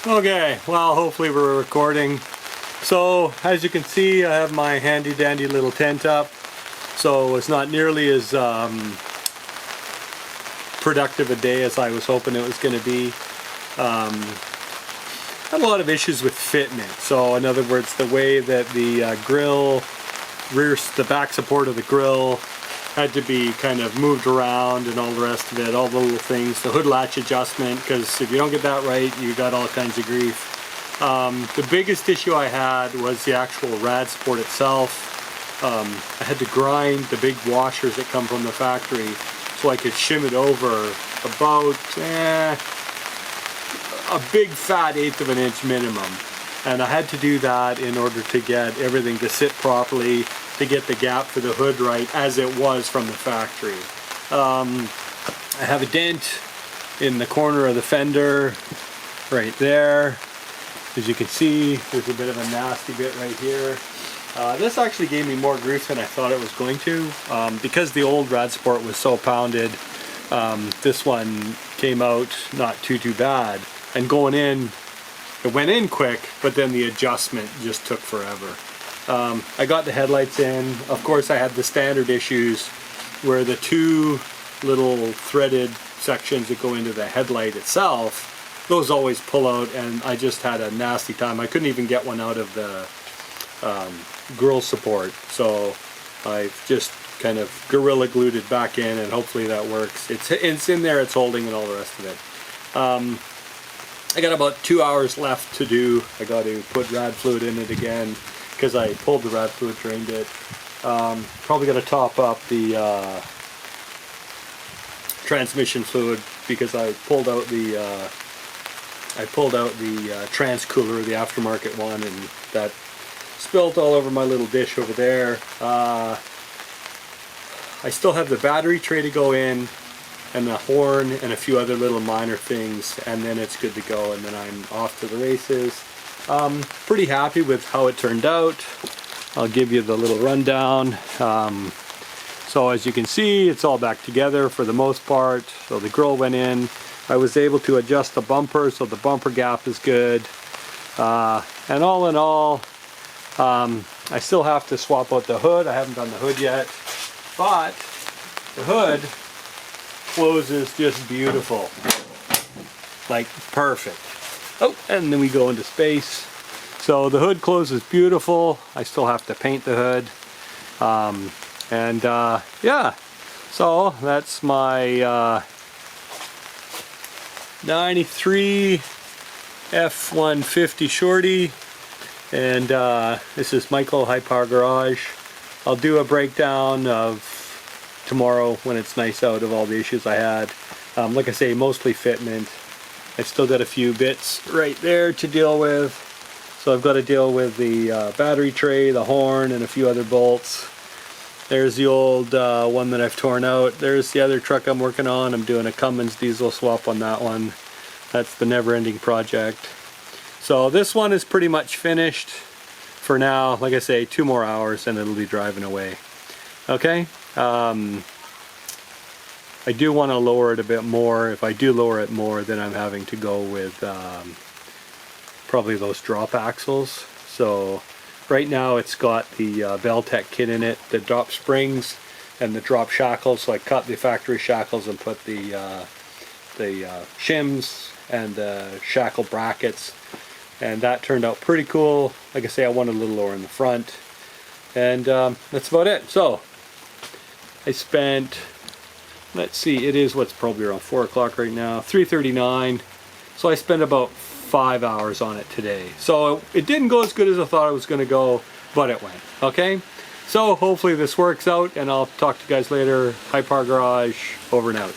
Okay, well, hopefully we're recording. So as you can see, I have my handy dandy little tent up, so it's not nearly as productive a day as I was hoping it was going to be. Had a lot of issues with fitment. So in other words, the way that the grill, the back support of the grill had to be kind of moved around and all the rest of it, all the little things, the hood latch adjustment, because if you don't get that right, you got all kinds of grief. The biggest issue I had was the actual Rad Support itself. I had to grind the big washers that come from the factory so I could shim it over about a big fat 1/8 of an inch minimum. And I had to do that in order to get everything to sit properly, to get the gap for the hood right as it was from the factory. I have a dent in the corner of the fender right there. As you can see, there's a bit of a nasty bit right here. This actually gave me more grief than I thought it was going to. Because the old Rad Support was so pounded, this one came out not too bad. And going in, it went in quick, but then the adjustment just took forever. I got the headlights in. Of course, I had the standard issues where the two little threaded sections that go into the headlight itself, those always pull out, and I just had a nasty time. I couldn't even get one out of the grill support, so I've just kind of gorilla glued it back in, and hopefully that works. It's in there, it's holding, and all the rest of it. I got about 2 hours left to do. I got to put rad fluid in it again because I pulled the rad fluid, drained it. Probably got to top up the transmission fluid because I pulled out the trans cooler, the aftermarket one, and that spilled all over my little dish over there. I still have the battery tray to go in, and the horn, and a few other little minor things, and then it's good to go, and then I'm off to the races. Pretty happy with how it turned out. I'll give you the little rundown. So as you can see, it's all back together for the most part. So the grill went in. I was able to adjust the bumper, so the bumper gap is good. And all in all, I still have to swap out the hood. I haven't done the hood yet, but the hood closes just beautiful, like perfect. Oh, and then we go into space. So the hood closes beautiful. I still have to paint the hood, yeah, so that's my 93 F-150 Shorty, and this is Michael High Power Garage. I'll do a breakdown of tomorrow when it's nice out of all the issues I had. Like I say, mostly fitment. I've still got a few bits right there to deal with. So I've got to deal with the battery tray, the horn, and a few other bolts. There's the old one that I've torn out. There's the other truck I'm working on. I'm doing a Cummins diesel swap on that one. That's the never-ending project. So this one is pretty much finished for now. Like I say, 2 more hours and it'll be driving away. Okay? I do want to lower it a bit more. If I do lower it more, then I'm having to go with probably those drop axles. So right now it's got the Beltec kit in it, the drop springs and the drop shackles. So I cut the factory shackles and put the shims and the shackle brackets, and that turned out pretty cool. Like I say, I want a little lower in the front, and that's about it. So I spent, let's see, it is what's probably around 4 o'clock right now, 3:39. So I spent about 5 hours on it today. So it didn't go as good as I thought it was going to go, but it went. Okay? So hopefully this works out, and I'll talk to you guys later. High Power Garage, over and out.